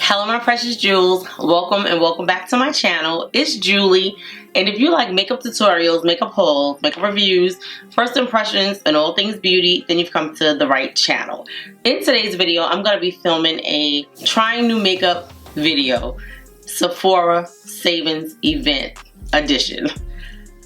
Hello my precious jewels, welcome and welcome back to my channel. It's Julie, and if you like makeup tutorials, makeup hauls, makeup reviews, first impressions, and all things beauty, then you've come to the right channel. In today's video, I'm going to be filming a trying new makeup video, Sephora Savings Event Edition.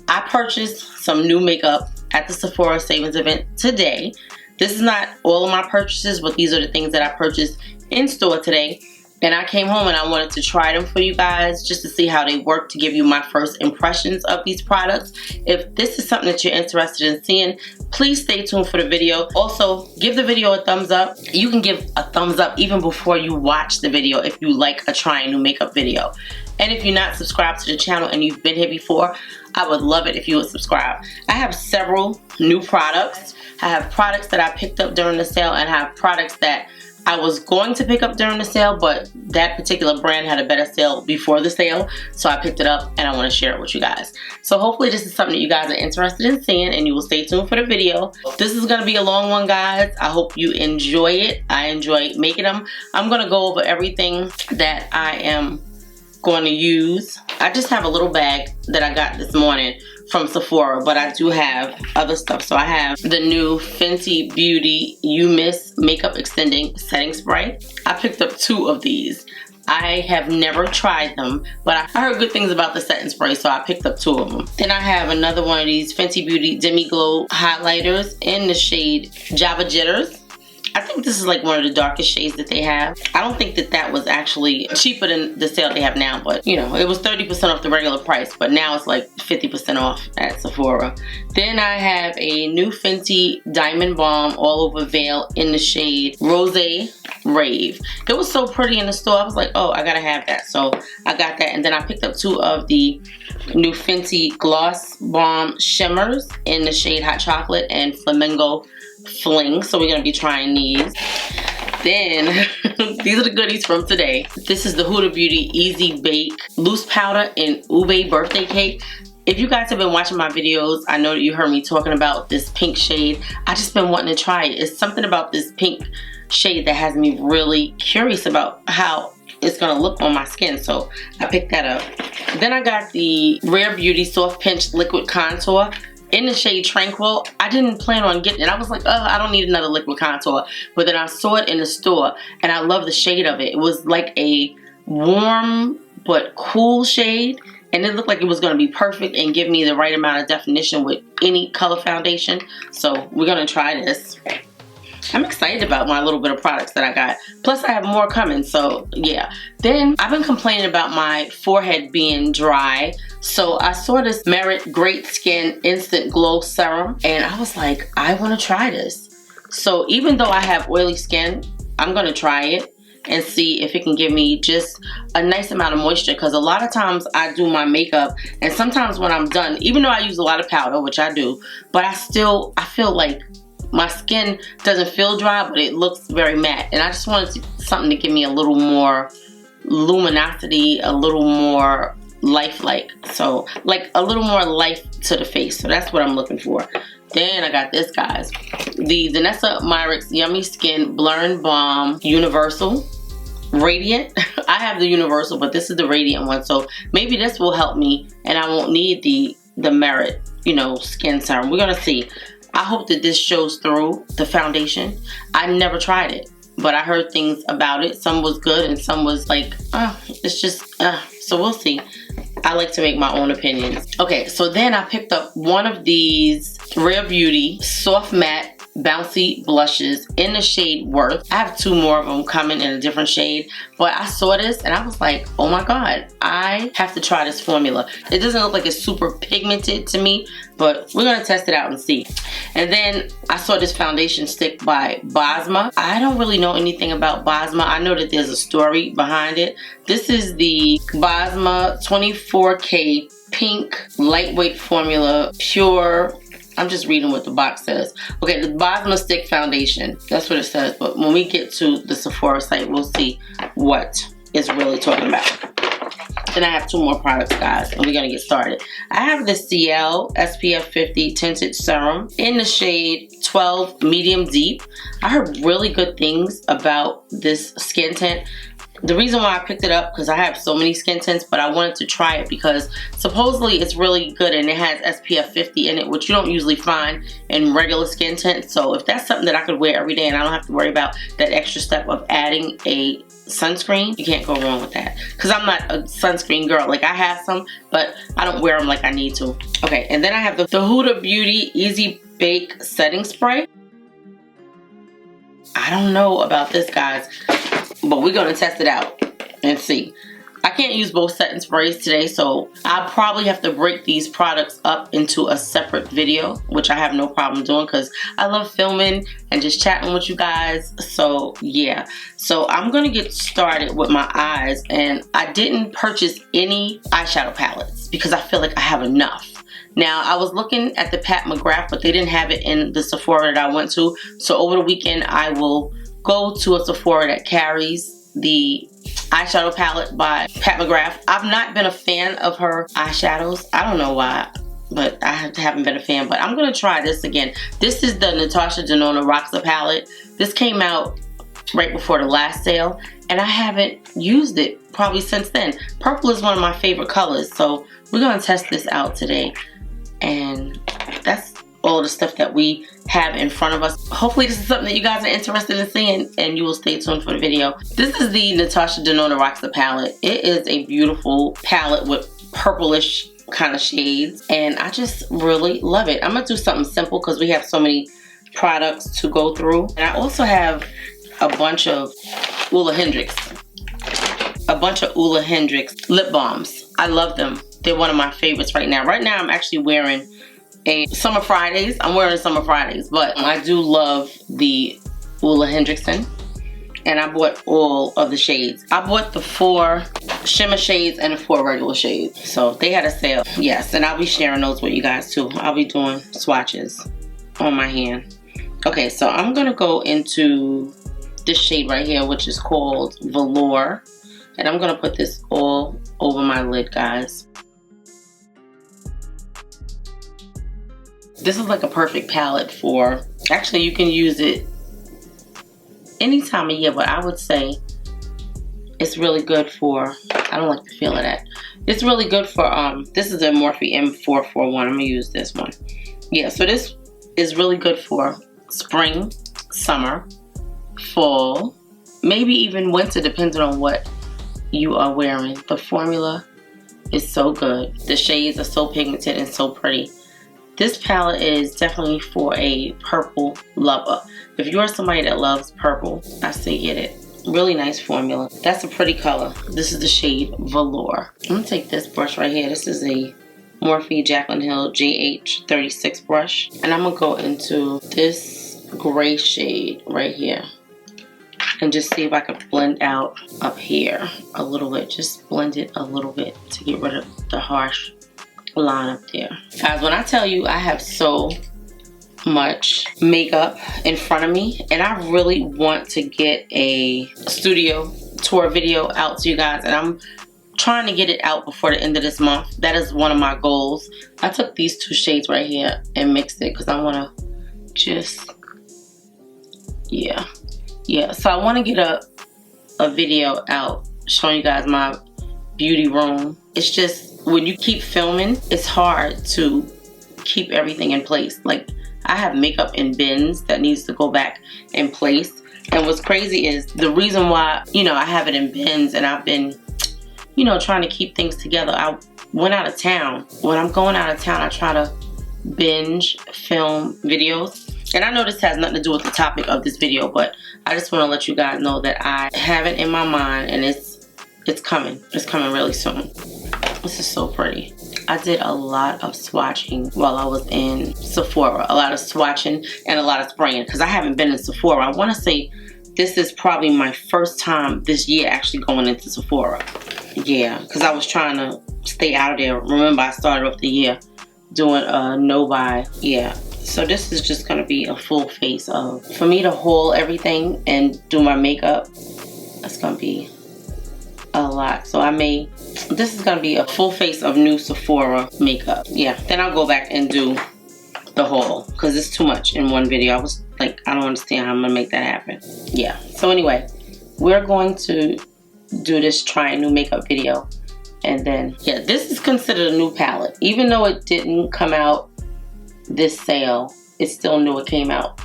I purchased some new makeup at the Sephora Savings Event today. This is not all of my purchases, but these are the things that I purchased in store today. And I came home and I wanted to try them for you guys just to see how they work, to give you my first impressions of these products. If this is something that you're interested in seeing, please stay tuned for the video. Also, give the video a thumbs up. You can give a thumbs up even before you watch the video if you like a trying new makeup video. And if you're not subscribed to the channel and you've been here before, I would love it if you would subscribe. I have several new products. I have products that I picked up during the sale, and I have products that I was going to pick up during the sale, but that particular brand had a better sale before the sale, so I picked it up and I want to share it with you guys. So hopefully this is something that you guys are interested in seeing, and you will stay tuned for the video. This is going to be a long one, guys. I hope you enjoy it. I enjoy making them. I'm going to go over everything that I am going to use. I just have a little bag that I got this morning from Sephora, but I do have other stuff. So I have the new Fenty Beauty You Miss Makeup Extending Setting Spray. I picked up 2 of these. I have never tried them, but I heard good things about the setting spray, so I picked up 2 of them. Then I have another one of these Fenty Beauty Demi Glow highlighters in the shade Java Jitters. I think this is like one of the darkest shades that they have. I don't think that that was actually cheaper than the sale they have now, but you know, it was 30% off the regular price, but now it's like 50% off at Sephora. Then I have a new Fenty Diamond Balm All Over Veil in the shade Rose Rave. It was so pretty in the store. I was like, oh, I gotta have that. So I got that, and then I picked up 2 of the new Fenty Gloss Balm Shimmers in the shade Hot Chocolate and Flamingo Fling. So we're gonna be trying these. Then these are the goodies from today. This is the Huda Beauty Easy Bake Loose Powder and Ube Birthday Cake. If you guys have been watching my videos, I know that you heard me talking about this pink shade. I just been wanting to try it. It's something about this pink shade that has me really curious about how it's gonna look on my skin, so I picked that up. Then I got the Rare Beauty Soft Pinch Liquid Contour in the shade Tranquil. I didn't plan on getting it. I was like, oh, I don't need another liquid contour. But then I saw it in the store, and I love the shade of it. It was like a warm but cool shade, and it looked like it was going to be perfect and give me the right amount of definition with any color foundation. So we're going to try this. I'm excited about my little bit of products that I got. Plus I have more coming, so yeah. Then I've been complaining about my forehead being dry. So I saw this Merit Great Skin Instant Glow Serum, and I was like, I want to try this. So even though I have oily skin, I'm going to try it and see if it can give me just a nice amount of moisture, because a lot of times I do my makeup, and sometimes when I'm done, even though I use a lot of powder, which I do, but I feel like my skin doesn't feel dry, but it looks very matte. And I just wanted something to give me a little more luminosity, a little more lifelike. So like a little more life to the face. So that's what I'm looking for. Then I got this, guys. The Vanessa Myricks Yummy Skin Blur Balm Universal Radiant. I have the Universal, but this is the Radiant one. So maybe this will help me and I won't need the Merit, you know, skin serum. We're gonna see. I hope that this shows through the foundation. I never tried it, but I heard things about it. Some was good and some was like, it's just, so we'll see. I like to make my own opinions. Okay, so then I picked up one of these Rare Beauty Soft Matte Bouncy Blushes in the shade Worth. I have 2 more of them coming in a different shade, but I saw this and I was like, oh my god, I have to try this formula. It doesn't look like it's super pigmented to me, but we're gonna test it out and see. And then I saw this foundation stick by Bosma. I don't really know anything about Bosma. I know that there's a story behind it. This is the Bosma 24K Pink Lightweight Formula Pure. I'm just reading what the box says. Okay, the Bosma Stick Foundation. That's what it says. But when we get to the Sephora site, we'll see what it's really talking about. Then I have 2 more products, guys, and we're going to get started. I have the Ciel SPF 50 Tinted Serum in the shade 12 Medium Deep. I heard really good things about this skin tint. The reason why I picked it up, because I have so many skin tints, but I wanted to try it because supposedly it's really good and it has SPF 50 in it, which you don't usually find in regular skin tints. So if that's something that I could wear every day and I don't have to worry about that extra step of adding a sunscreen, you can't go wrong with that. Because I'm not a sunscreen girl. Like, I have some, but I don't wear them like I need to. Okay, and then I have the Huda Beauty Easy Bake Setting Spray. I don't know about this, guys, but we're gonna test it out and see. I can't use both setting sprays today, so I'll probably have to break these products up into a separate video, which I have no problem doing because I love filming and just chatting with you guys. So yeah, so I'm gonna get started with my eyes, and I didn't purchase any eyeshadow palettes because I feel like I have enough. Now, I was looking at the Pat McGrath, but they didn't have it in the Sephora that I went to. So over the weekend, I will go to a Sephora that carries the eyeshadow palette by Pat McGrath. I've not been a fan of her eyeshadows. I don't know why, but I haven't been a fan. But I'm going to try this again. This is the Natasha Denona Roxa palette. This came out right before the last sale, and I haven't used it probably since then. Purple is one of my favorite colors, so we're going to test this out today. And that's all of the stuff that we have in front of us. Hopefully this is something that you guys are interested in seeing, and you will stay tuned for the video. This is the Natasha Denona Roxa palette. It is a beautiful palette with purplish kind of shades, and I just really love it. I'm gonna do something simple because we have so many products to go through. And I also have a bunch of Ula Hendrix. A bunch of Ula Hendrix lip balms. I love them. They're one of my favorites right now. Right now I'm actually wearing a Summer Fridays. I'm wearing Summer Fridays, but I do love the Ula Hendrickson, and I bought all of the shades. I bought the 4 shimmer shades and the 4 regular shades. So they had a sale. Yes, and I'll be sharing those with you guys too. I'll be doing swatches on my hand. Okay, so I'm gonna go into this shade right here, which is called Velour. And I'm gonna put this all over my lid, guys. This is like a perfect palette for, actually you can use it any time of year, but I would say it's really good for, I don't like the feel of that. It's really good for, this is a Morphe M441. I'm gonna use this one. Yeah, so this is really good for spring, summer, fall, maybe even winter, depending on what you are wearing. The formula is so good. The shades are so pigmented and so pretty. This palette is definitely for a purple lover. If you are somebody that loves purple, I say get it. Really nice formula. That's a pretty color. This is the shade Velour. I'm gonna take this brush right here. This is a Morphe Jaclyn Hill JH36 brush. And I'm gonna go into this gray shade right here. And just see if I can blend out up here a little bit. Just blend it a little bit to get rid of the harsh line up there. Guys, when I tell you I have so much makeup in front of me, and I really want to get a studio tour video out to you guys, and I'm trying to get it out before the end of this month. That is one of my goals. I took these 2 shades right here and mixed it because I want to just, yeah, so I want to get a video out showing you guys my beauty room. It's just, when you keep filming, it's hard to keep everything in place. Like, I have makeup in bins that needs to go back in place. And what's crazy is the reason why, you know, I have it in bins and I've been, you know, trying to keep things together. I went out of town. When I'm going out of town, I try to binge film videos. And I know this has nothing to do with the topic of this video, but I just want to let you guys know that I have it in my mind, and it's coming. It's coming really soon. This is so pretty. I did a lot of swatching while I was in Sephora. A lot of swatching and a lot of spraying because I haven't been in Sephora. I want to say this is probably my first time this year actually going into Sephora. Yeah, because I was trying to stay out of there. Remember, I started off the year doing a no-buy. Yeah, so this is just going to be a full face of, for me to haul everything and do my makeup, that's going to be a lot. So this is going to be a full face of new Sephora makeup. Yeah, then I'll go back and do the haul because it's too much in one video. I was like, I don't understand how I'm going to make that happen. Yeah, so anyway, we're going to do this trying new makeup video. And then, yeah, this is considered a new palette. Even though it didn't come out this sale, it's still new. It came out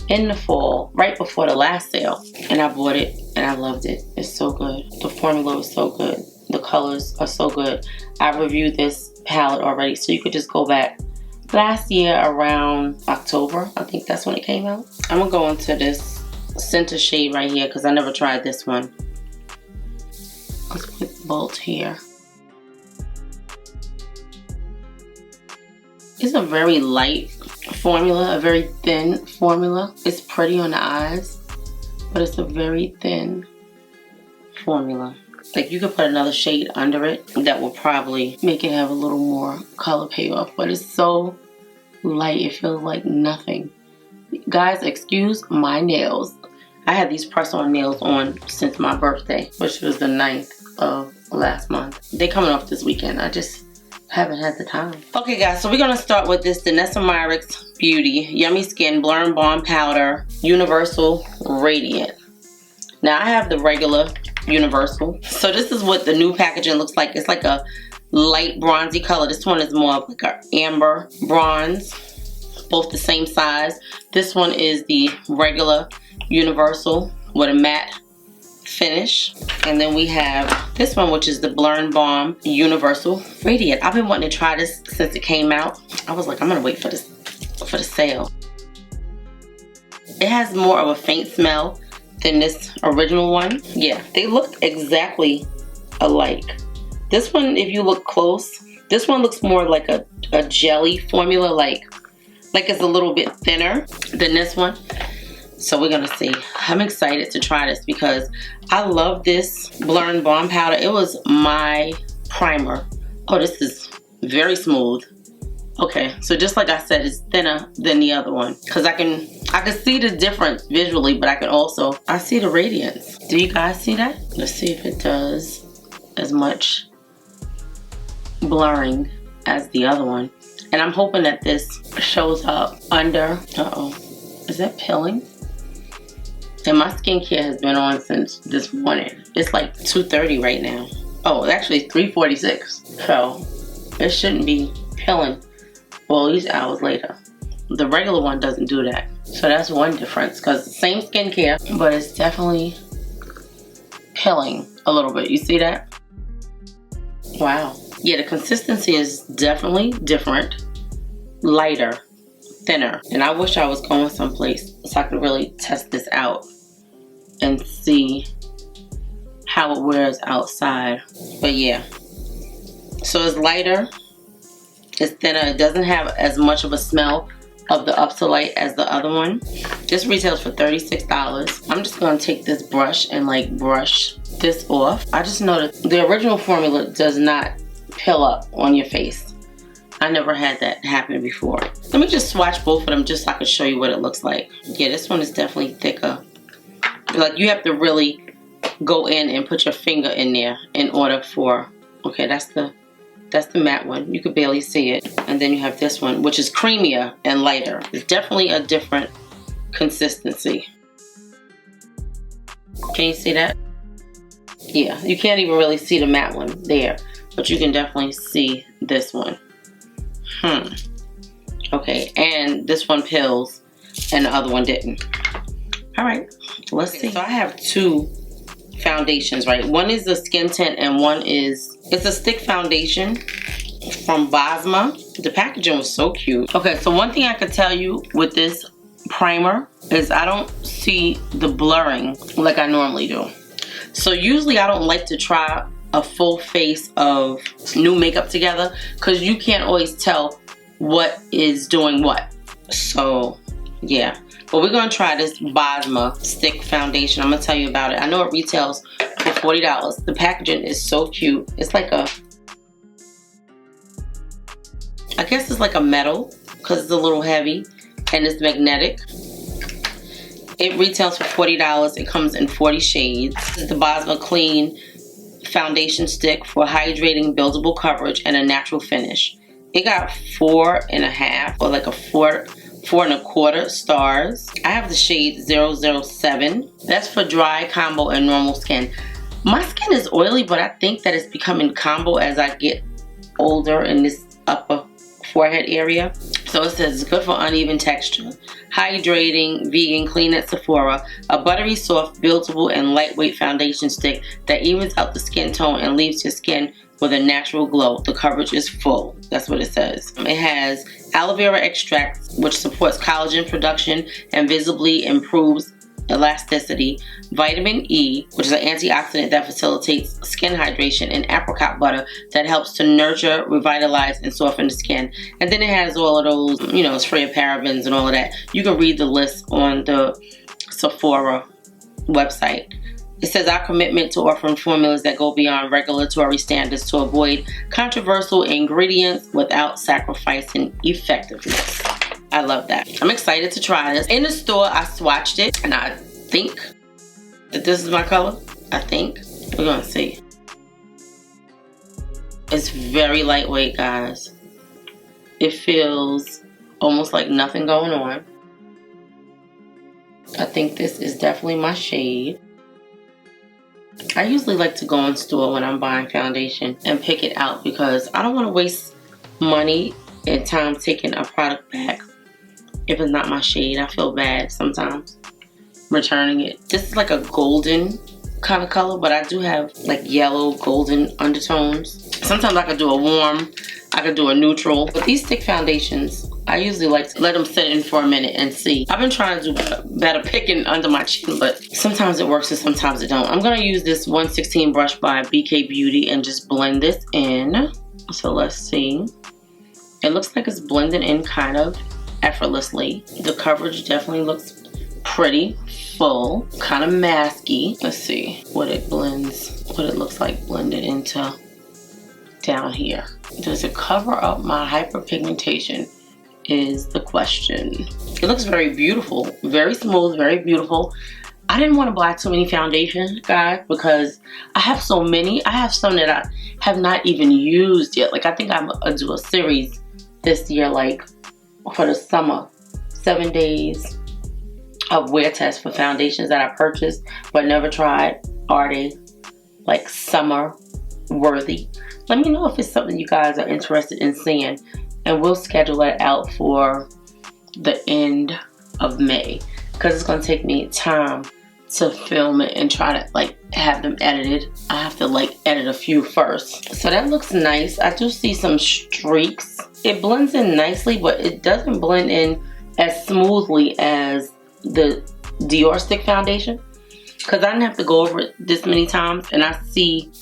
in the fall, right before the last sale. And I bought it and I loved it. It's so good. The formula is so good. The colors are so good. I reviewed this palette already, so you could just go back last year around October. I think that's when it came out. I'm gonna go into this center shade right here because I never tried this one. Let's put Bolt here. It's a very light formula, a very thin formula. It's pretty on the eyes, but it's a very thin formula. Like, you could put another shade under it that will probably make it have a little more color payoff, but it's so light, it feels like nothing. Guys, excuse my nails. I had these press-on nails on since my birthday, which was the 9th of last month. They coming off this weekend. I just haven't had the time. Okay guys, so we're gonna start with this Danessa Myricks Beauty Yummy Skin Blur and Balm Powder Universal Radiant. Now I have the regular Universal. So this is what the new packaging looks like. It's like a light bronzy color. This one is more of like an amber bronze. Both the same size. This one is the regular Universal with a matte finish. And then we have this one, which is the Blur and Balm Universal Radiant. I've been wanting to try this since it came out. I was like, I'm gonna wait for this for the sale. It has more of a faint smell than this original one. Yeah, they look exactly alike. This one, if you look close, this one looks more like a jelly formula, like it's a little bit thinner than this one. So we're gonna see. I'm excited to try this because I love this Blur and Balm powder. It was my primer. Oh, this is very smooth. Okay, so just like I said, it's thinner than the other one because I can see the difference visually, but I see the radiance. Do you guys see that? Let's see if it does as much blurring as the other one. And I'm hoping that this shows up under. Uh-oh, is that peeling? And my skincare has been on since this morning. It's like 2:30 right now. Oh, actually it's 3:46. So it shouldn't be peeling all these hours later. The regular one doesn't do that. So that's one difference, because same skincare, but it's definitely peeling a little bit. You see that? Wow. Yeah, the consistency is definitely different. Lighter, thinner. And I wish I was going someplace so I could really test this out and see how it wears outside. But yeah. So it's lighter. It's thinner. It doesn't have as much of a smell of the Up to Light as the other one. This retails for $36. I'm just going to take this brush and like brush this off. I just know that the original formula does not peel up on your face. I never had that happen before. Let me just swatch both of them just so I can show you what it looks like. Yeah, this one is definitely thicker. Like, you have to really go in and put your finger in there in order for, okay, that's the matte one. You could barely see it. And then you have this one, which is creamier and lighter. It's definitely a different consistency. Can you see that? Yeah, you can't even really see the matte one there, but you can definitely see this one. Okay, and this one peels and the other one didn't. All right, let's see. So I have two foundations, right? One is the skin tint and one is, it's a stick foundation from Bosma. The packaging was so cute. Okay, so one thing I could tell you with this primer is I don't see the blurring like I normally do. So usually I don't like to try a full face of new makeup together because you can't always tell what is doing what. So yeah, but we're gonna try this Bosma stick foundation. I'm gonna tell you about it. I know it retails for $40. The packaging is so cute. It's like a, I guess it's like a metal because it's a little heavy and it's magnetic. It retails for $40. It comes in 40 shades. This is the Bosma Clean Foundation Stick for hydrating, buildable coverage, and a natural finish. It got 4.5 or like a 4.25 stars. I have the shade 007. That's for dry, combo, and normal skin. My skin is oily, but I think that it's becoming combo as I get older in this upper forehead area. So it says, good for uneven texture, hydrating, vegan, clean at Sephora, a buttery soft, buildable, and lightweight foundation stick that evens out the skin tone and leaves your skin with a natural glow. The coverage is full. That's what it says. It has aloe vera extract, which supports collagen production and visibly improves elasticity, vitamin E, which is an antioxidant that facilitates skin hydration, and apricot butter that helps to nurture, revitalize, and soften the skin. And then it has all of those, you know, it's free of parabens and all of that. You can read the list on the Sephora website. It says our commitment to offering formulas that go beyond regulatory standards to avoid controversial ingredients without sacrificing effectiveness. I love that. I'm excited to try this. In the store, I swatched it, and I think that this is my color. I think. We're gonna see. It's very lightweight, guys. It feels almost like nothing going on. I think this is definitely my shade. I usually like to go in store when I'm buying foundation and pick it out because I don't want to waste money and time taking a product back if it's not my shade. I feel bad sometimes returning it. This is like a golden kind of color, but I do have like yellow golden undertones. Sometimes I could do a warm, I could do a neutral. But these stick foundations, I usually like to let them sit in for a minute and see. I've been trying to do better picking under my chin, but sometimes it works and sometimes it don't. I'm gonna use this 116 brush by BK Beauty and just blend this in. So let's see. It looks like it's blending in kind of effortlessly. The coverage definitely looks pretty full, kind of masky. Let's see what it blends, what it looks like blended into down here. Does it cover up my hyperpigmentation is the question. It looks very beautiful, very smooth, very beautiful. I didn't want to buy too many foundations, guys, because I have so many. I have some that I have not even used yet. Like, I think I'm gonna do a series this year, like for the summer, 7 days of wear test for foundations that I purchased but never tried. Are they like summer worthy? Let me know if it's something you guys are interested in seeing, and we'll schedule that out for the end of May, because it's gonna take me time to film it and try to like have them edited. I have to like edit a few first. So that looks nice. I do see some streaks. It blends in nicely, but it doesn't blend in as smoothly as the Dior stick foundation, because I didn't have to go over it this many times, and I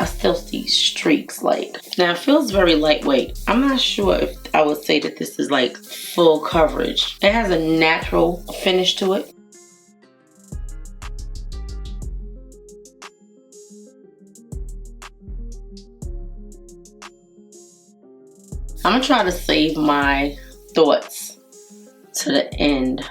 still see streaks. Like, now it feels very lightweight. I'm not sure if I would say that this is like full coverage. It has a natural finish to it. I'm gonna try to save my thoughts to the end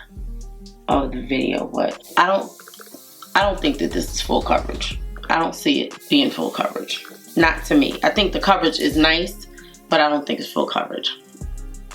of the video, but I don't think that this is full coverage. I don't see it being full coverage. Not to me. I think the coverage is nice, but I don't think it's full coverage.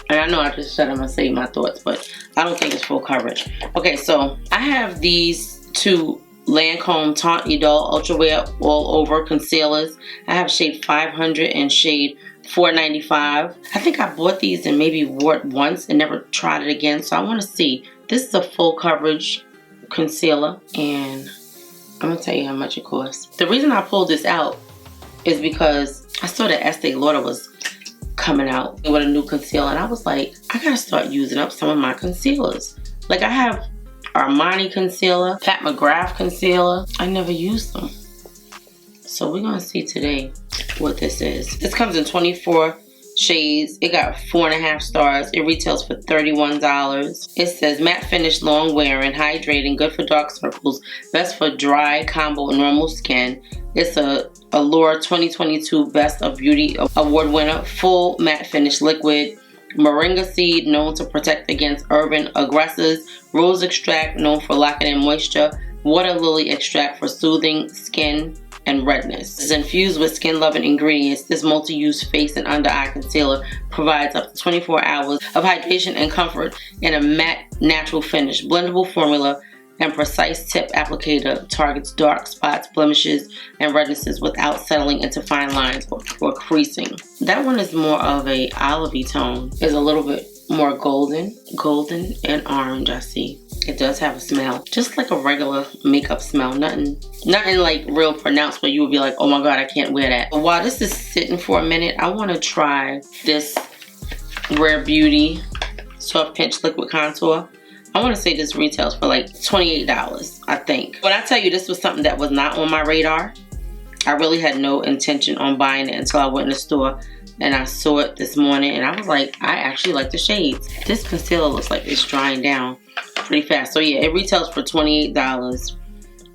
And I know I just said I'm gonna save my thoughts, but I don't think it's full coverage. Okay, so I have these two Lancome Taunt Idol Ultra Wear All Over Concealers. I have shade 500 and shade 495. I think I bought these and maybe wore it once and never tried it again, so I want to see. This is a full coverage concealer, and I'm gonna tell you how much it costs. The reason I pulled this out is because I saw that Estee Lauder was coming out with a new concealer, and I was like, I gotta start using up some of my concealers. Like, I have Armani concealer, Pat McGrath concealer. I never used them. So we're gonna see today what this is. This comes in 24 shades. It got 4.5 stars. It retails for $31. It says matte finish, long wearing, hydrating, good for dark circles, best for dry, combo, normal skin. It's a Allure 2022 Best of Beauty Award winner. Full matte finish liquid. Moringa seed, known to protect against urban aggressors. Rose extract, known for locking in moisture. Water lily extract for soothing skin and redness. It's infused with skin-loving ingredients. This multi-use face and under-eye concealer provides up to 24 hours of hydration and comfort in a matte, natural finish. Blendable formula and precise tip applicator targets dark spots, blemishes, and rednesses without settling into fine lines or creasing. That one is more of a olivey tone. It's a little bit more golden and orange, I see. It does have a smell, just like a regular makeup smell. Nothing like real pronounced where you would be like, oh my god, I can't wear that. But while this is sitting for a minute, I want to try this Rare Beauty Soft Pinch Liquid Contour. I want to say this retails for like $28, I think. When I tell you this was something that was not on my radar, I really had no intention on buying it until I went in the store and I saw it this morning and I was like, I actually like the shades. This concealer looks like it's drying down pretty fast. So yeah, it retails for $28.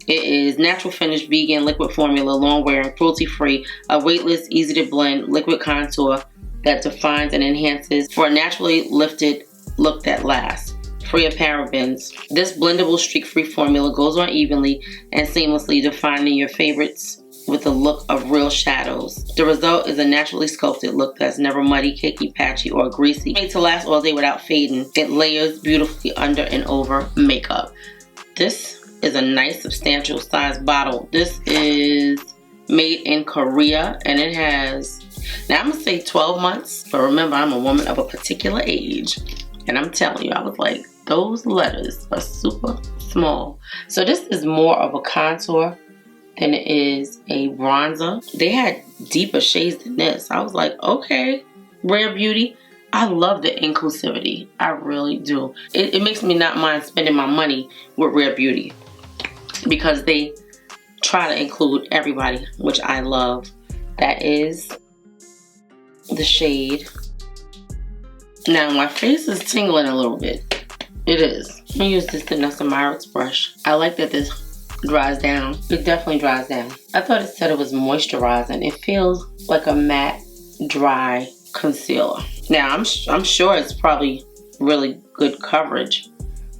It is natural finish, vegan, liquid formula, long wearing, cruelty free, a weightless, easy to blend liquid contour that defines and enhances for a naturally lifted look that lasts. Free of parabens. This blendable streak-free formula goes on evenly and seamlessly, defining your favorites with a look of real shadows. The result is a naturally sculpted look that's never muddy, cakey, patchy, or greasy. Made to last all day without fading. It layers beautifully under and over makeup. This is a nice substantial size bottle. This is made in Korea and it has, now I'm gonna say 12 months, but remember I'm a woman of a particular age. And I'm telling you, I was like, those letters are super small. So this is more of a contour than it is a bronzer. They had deeper shades than this. I was like, okay, Rare Beauty. I love the inclusivity. I really do. It makes me not mind spending my money with Rare Beauty because they try to include everybody, which I love. That is the shade. Now my face is tingling a little bit. It is. I'm gonna use this Denessa brush. I like that this dries down. It definitely dries down. I thought it said it was moisturizing. It feels like a matte, dry concealer. Now I'm sure it's probably really good coverage,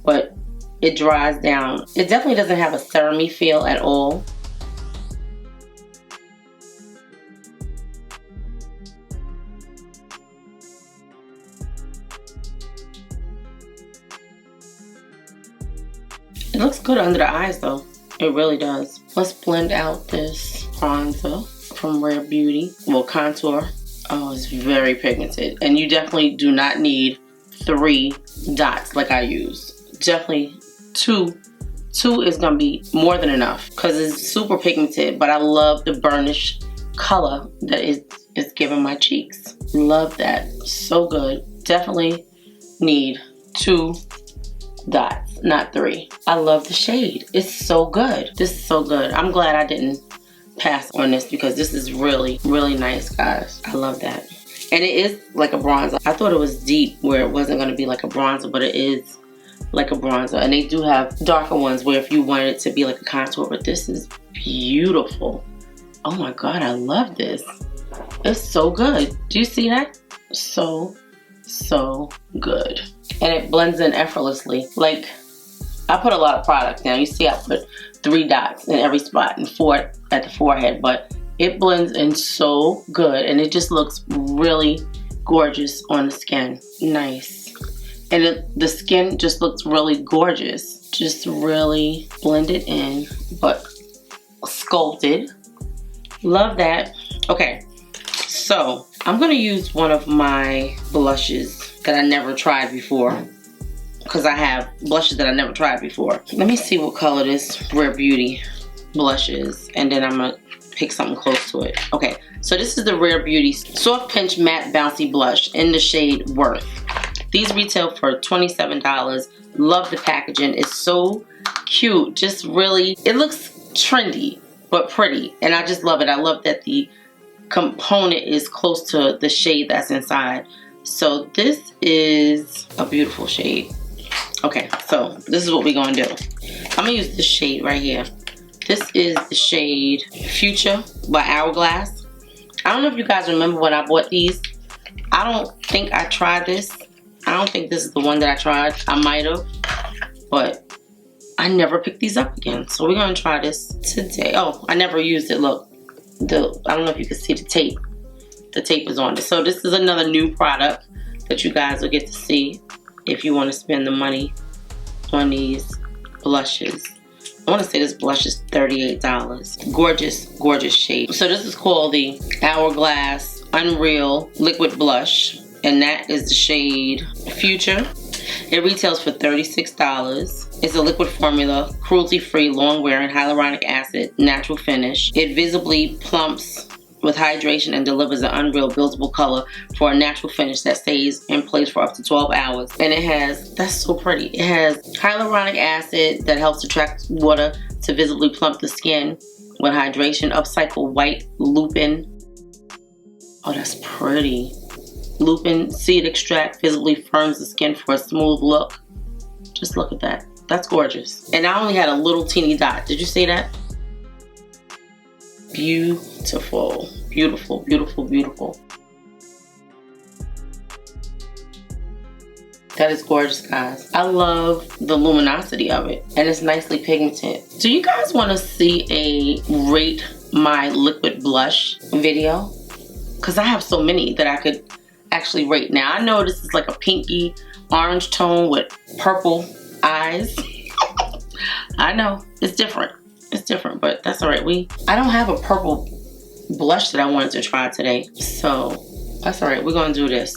but it dries down. It definitely doesn't have a serum-y feel at all. It looks good under the eyes though. It really does. Let's blend out this bronzer from Rare Beauty. Well, contour. Oh, it's very pigmented. And you definitely do not need 3 dots like I use. Definitely 2. 2 is gonna be more than enough because it's super pigmented, but I love the burnish color that it's giving my cheeks. Love that. So good. Definitely need 2 dots, not 3. I love the shade. It's so good. This is so good. I'm glad I didn't pass on this because this is really, really nice, guys. I love that. And it is like a bronzer. I thought it was deep where it wasn't going to be like a bronzer, but it is like a bronzer. And they do have darker ones where if you wanted it to be like a contour, but this is beautiful. Oh my god, I love this. It's so good. Do you see that? So good. And it blends in effortlessly. Like, I put a lot of product down. You see I put 3 dots in every spot and 4 at the forehead, but it blends in so good and it just looks really gorgeous on the skin. Nice. And the skin just looks really gorgeous. Just really blended in, but sculpted. Love that. Okay, so I'm gonna use one of my blushes that I never tried before because I have blushes that I never tried before. Let me see what color this Rare Beauty blush is, and then I'm gonna pick something close to it. Okay, so this is the Rare Beauty Soft Pinch Matte Bouncy Blush in the shade Worth. These retail for $27. Love the packaging. It's so cute. Just really, it looks trendy but pretty, and I just love it. I love that the component is close to the shade that's inside. So this is a beautiful shade. Okay, so this is what we're gonna do. I'm gonna use this shade right here. This is the shade Future by Hourglass. I don't know if you guys remember when I bought these. I don't think I tried this. I don't think this is the one that I tried. I might have, but I never picked these up again. So we're gonna try this today. Oh, I never used it. Look, I don't know if you can see the tape. The tape is on it. So this is another new product that you guys will get to see if you want to spend the money on these blushes. I want to say this blush is $38. Gorgeous, gorgeous shade. So this is called the Hourglass Unreal Liquid Blush, and that is the shade Future. It retails for $36. It's a liquid formula, cruelty-free, long-wearing, hyaluronic acid, natural finish. It visibly plumps with hydration and delivers an unreal buildable color for a natural finish that stays in place for up to 12 hours. And it has, that's so pretty, it has hyaluronic acid that helps attract water to visibly plump the skin with hydration, upcycle white lupin. Oh, that's pretty. Lupin seed extract visibly firms the skin for a smooth look. Just look at that. That's gorgeous. And I only had a little teeny dot. Did you see that? Beautiful, beautiful, beautiful, beautiful. That is gorgeous, guys. I love the luminosity of it, and it's nicely pigmented. Do you guys want to see a rate my liquid blush video? Because I have so many that I could actually rate. Now, I know this is like a pinky orange tone with purple eyes. I know, it's different. It's different, but that's all right. I don't have a purple blush that I wanted to try today, so that's all right. We're gonna do this,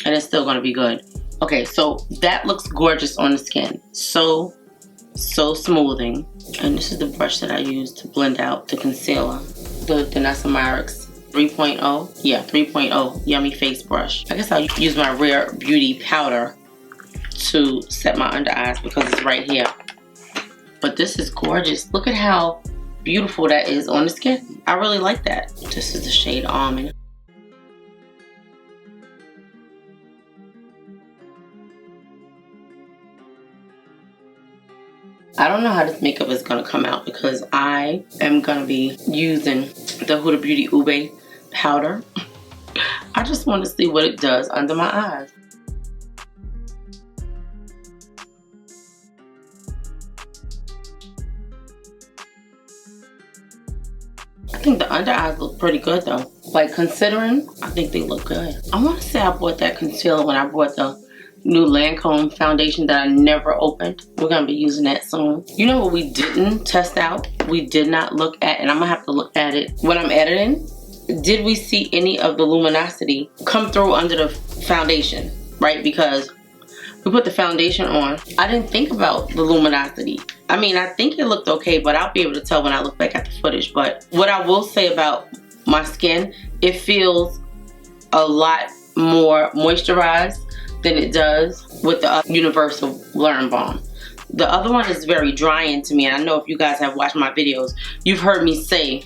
and it's still gonna be good. Okay, so that looks gorgeous on the skin. So smoothing. And this is the brush that I use to blend out the concealer, the Danessa Myricks 3.0. Yeah, 3.0 Yummy Face Brush. I guess I'll use my Rare Beauty powder to set my under eyes because it's right here. But this is gorgeous. Look at how beautiful that is on the skin. I really like that. This is the shade Almond. I don't know how this makeup is going to come out because I am going to be using the Huda Beauty Ube powder. I just want to see what it does under my eyes. I think the under eyes look pretty good though. Like considering, I think they look good. I want to say I bought that concealer when I bought the new Lancome foundation that I never opened. We're going to be using that soon. You know what we didn't test out? We did not look at, and I'm going to have to look at it when I'm editing. Did we see any of the luminosity come through under the foundation, right? Because we put the foundation on. I didn't think about the luminosity. I mean, I think it looked okay, but I'll be able to tell when I look back at the footage. But what I will say about my skin, it feels a lot more moisturized than it does with the Universal Blur Balm. The other one is very drying to me, and I know if you guys have watched my videos, you've heard me say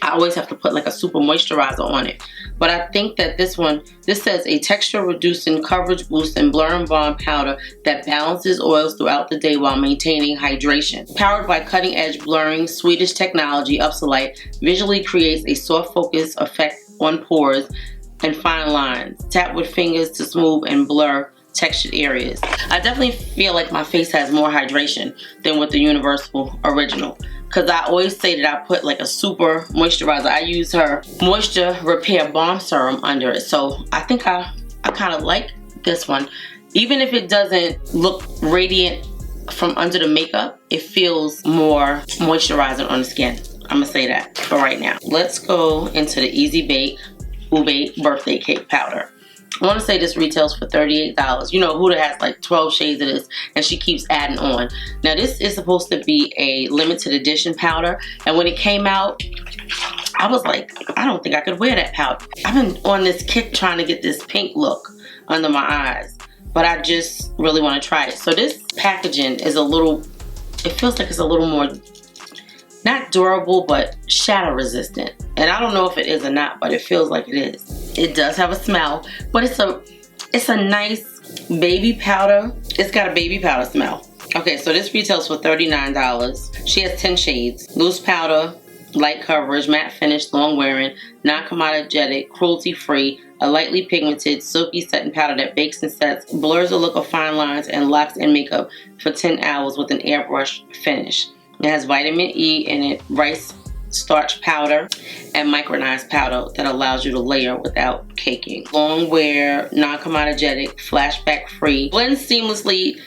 I always have to put like a super moisturizer on it. But I think that this one, this says a texture reducing, coverage boosting blur and balm powder that balances oils throughout the day while maintaining hydration. Powered by cutting edge blurring Swedish technology, Upsolite visually creates a soft focus effect on pores and fine lines. Tap with fingers to smooth and blur textured areas. I definitely feel like my face has more hydration than with the Universal Original, because I always say that I put like a super moisturizer. I use her Moisture Repair Balm Serum under it. So I think I kind of like this one. Even if it doesn't look radiant from under the makeup, it feels more moisturizing on the skin. I'm gonna say that for right now. Let's go into the Easy Bake Ube Birthday Cake Powder. I want to say this retails for $38. You know, Huda has like 12 shades of this, and she keeps adding on. Now, this is supposed to be a limited edition powder, and when it came out, I was like, I don't think I could wear that powder. I've been on this kick trying to get this pink look under my eyes, but I just really want to try it. So this packaging is a little, it feels like it's a little more, not durable, but shadow resistant. And I don't know if it is or not, but it feels like it is. It does have a smell, but it's a nice baby powder. It's got a baby powder smell. Okay, so this retails for $39. She has 10 shades. Loose powder, light coverage, matte finish, long wearing, non-comedogenic, cruelty free, a lightly pigmented, silky setting powder that bakes and sets, blurs the look of fine lines, and locks in makeup for 10 hours with an airbrush finish. It has vitamin E in it, rice starch powder, and micronized powder that allows you to layer without caking. Long wear, non-comedogenic, flashback free, blends seamlessly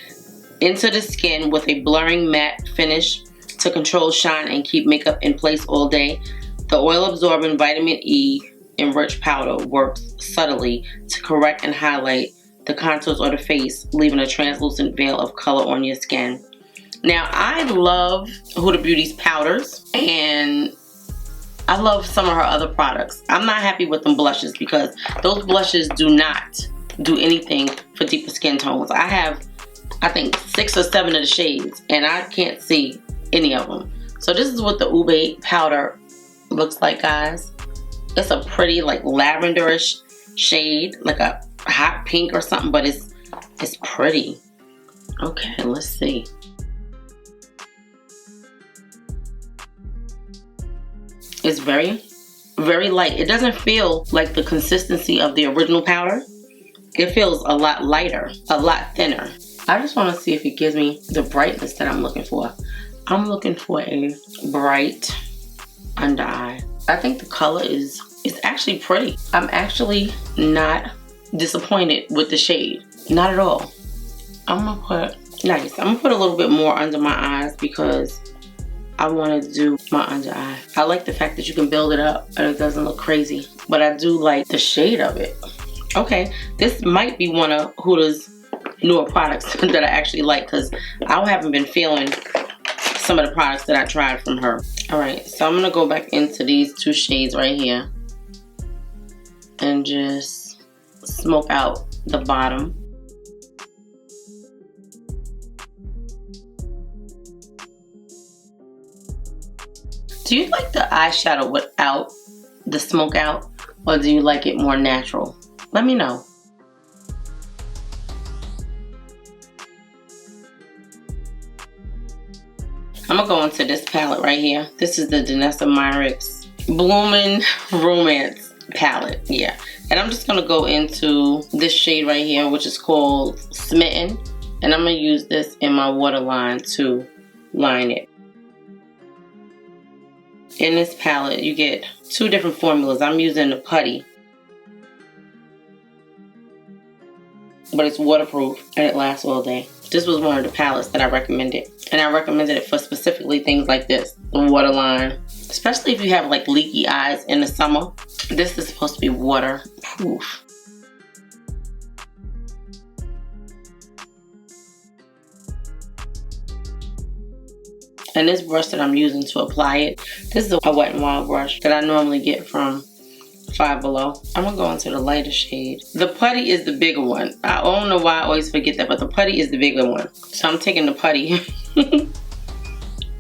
into the skin with a blurring matte finish to control shine and keep makeup in place all day. The oil-absorbing vitamin E enriched powder works subtly to correct and highlight the contours of the face, leaving a translucent veil of color on your skin. Now, I love Huda Beauty's powders, and I love some of her other products. I'm not happy with them blushes because those blushes do not do anything for deeper skin tones. I have, I think, 6 or 7 of the shades, and I can't see any of them. So this is what the Ube powder looks like, guys. It's a pretty, like, lavenderish shade, like a hot pink or something, but it's pretty. Okay, let's see. It's very, very light. It doesn't feel like the consistency of the original powder. It feels a lot lighter, a lot thinner. I just want to see if it gives me the brightness that I'm looking for. I'm looking for a bright under eye. I think the color is actually pretty. I'm actually not disappointed with the shade. Not at all. I'm gonna put, nice. I'm gonna put a little bit more under my eyes because I want to do my under eye. I like the fact that you can build it up and it doesn't look crazy, but I do like the shade of it. Okay, this might be one of Huda's newer products that I actually like because I haven't been feeling some of the products that I tried from her. Alright, so I'm going to go back into these 2 shades right here and just smoke out the bottom. Do you like the eyeshadow without the smoke out, or do you like it more natural? Let me know. I'm gonna go into this palette right here. This is the Danessa Myricks Bloomin' Romance palette. Yeah, and I'm just gonna go into this shade right here, which is called Smitten, and I'm gonna use this in my waterline to line it. In this palette, you get 2 different formulas. I'm using the putty, but it's waterproof and it lasts all day. This was one of the palettes that I recommended, and I recommended it for specifically things like this, the waterline. Especially if you have like leaky eyes in the summer, this is supposed to be waterproof. And this brush that I'm using to apply it, this is a Wet n Wild brush that I normally get from Five Below. I'm gonna go into the lighter shade. The putty is the bigger one. I don't know why I always forget that, but the putty is the bigger one. So I'm taking the putty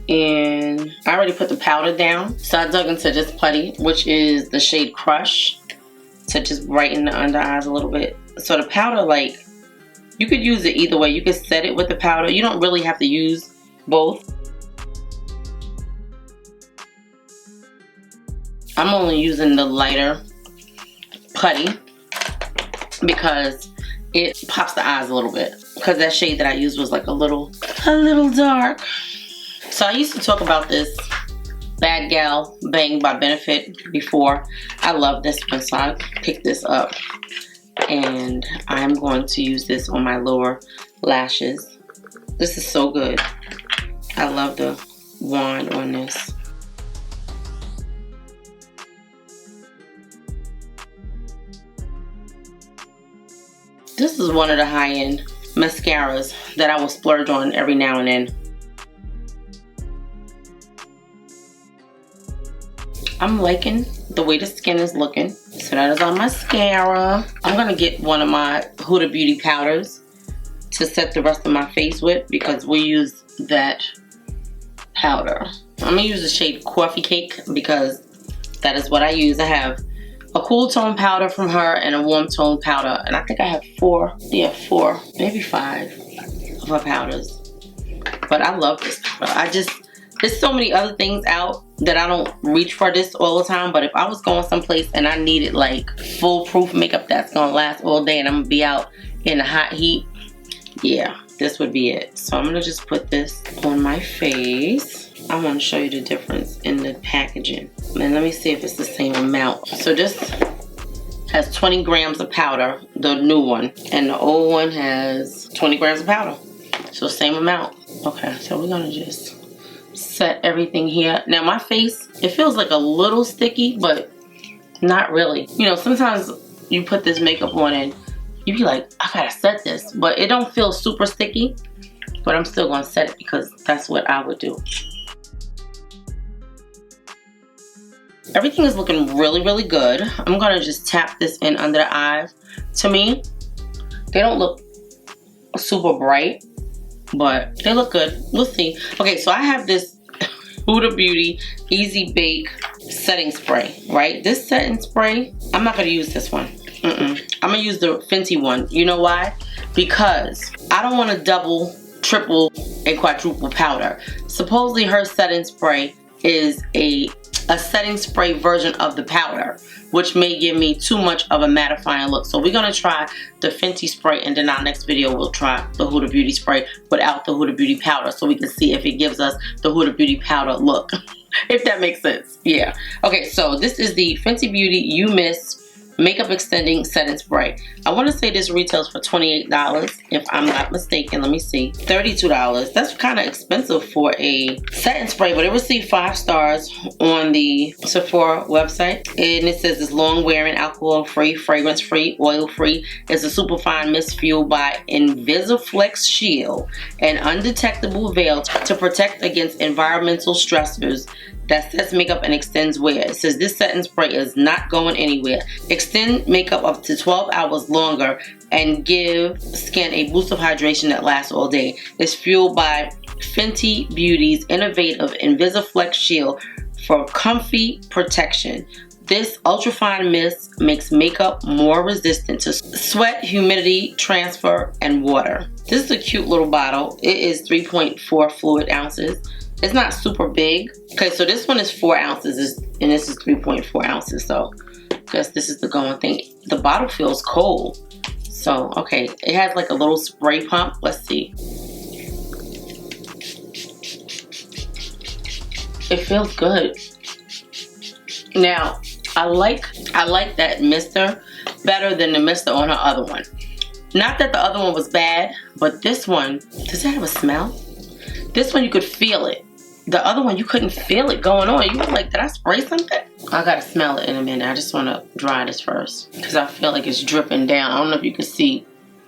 and I already put the powder down. So I dug into this putty, which is the shade Crush, to just brighten the under eyes a little bit. So the powder, like, you could use it either way. You could set it with the powder. You don't really have to use both. I'm only using the lighter putty because it pops the eyes a little bit. Because that shade that I used was like a little dark. So I used to talk about this Bad Gal Bang by Benefit before. I love this one, so I picked this up. And I'm going to use this on my lower lashes. This is so good. I love the wand on this. This is one of the high-end mascaras that I will splurge on every now and then. I'm liking the way the skin is looking. So that is our mascara. I'm going to get one of my Huda Beauty powders to set the rest of my face with because we use that powder. I'm going to use the shade Coffee Cake because that is what I use. I have a cool tone powder from her and a warm tone powder, and I think I have 4, maybe 5 of her powders. But I love this powder. There's so many other things out that I don't reach for this all the time, but if I was going someplace and I needed like foolproof makeup that's gonna last all day and I'm gonna be out in the hot heat, yeah, this would be it. So I'm gonna just put this on my face. I want to show you the difference in the packaging. And let me see if it's the same amount. So this has 20 grams of powder, the new one, and the old one has 20 grams of powder. So same amount. Okay, so we're gonna just set everything here. Now my face, it feels like a little sticky, but not really. You know, sometimes you put this makeup on and you be like, I gotta set this, but it don't feel super sticky, but I'm still gonna set it because that's what I would do. Everything is looking really, really good. I'm gonna just tap this in under the eyes. To me, they don't look super bright, but they look good. We'll see. Okay, so I have this Huda Beauty Easy Bake setting spray, right? This setting spray, I'm not gonna use this one. I'm gonna use the Fenty one. You know why? Because I don't want to double, triple, and quadruple powder. Supposedly her setting spray is a setting spray version of the powder, which may give me too much of a mattifying look. So we're gonna try the Fenty spray, and then our next video we'll try the Huda Beauty spray without the Huda Beauty powder, so we can see if it gives us the Huda Beauty powder look. If that makes sense. Yeah. Okay, so this is the Fenty Beauty You Miss Makeup Extending Setting Spray. I want to say this retails for $28 if I'm not mistaken. Let me see. $32. That's kind of expensive for a setting spray, but it received 5 stars on the Sephora website. And it says it's long wearing, alcohol free, fragrance free, oil free. It's a superfine mist fueled by Invisiflex Shield, an undetectable veil to protect against environmental stressors that sets makeup and extends wear. It says this setting spray is not going anywhere. Extend makeup up to 12 hours longer and give skin a boost of hydration that lasts all day. It's fueled by Fenty Beauty's innovative Invisiflex Shield for comfy protection. This ultrafine mist makes makeup more resistant to sweat, humidity, transfer, and water. This is a cute little bottle. It is 3.4 fluid ounces. It's not super big. Okay, so this one is 4 ounces and this is 3.4 ounces. So I guess this is the going thing. The bottle feels cold. So, okay, it has like a little spray pump. Let's see. It feels good. Now, I like that mister better than the mister on her other one. Not that the other one was bad, but this one, does it have a smell? This one you could feel it. The other one, you couldn't feel it going on. You were like, did I spray something? I gotta smell it in a minute. I just wanna dry this first because I feel like it's dripping down. I don't know if you can see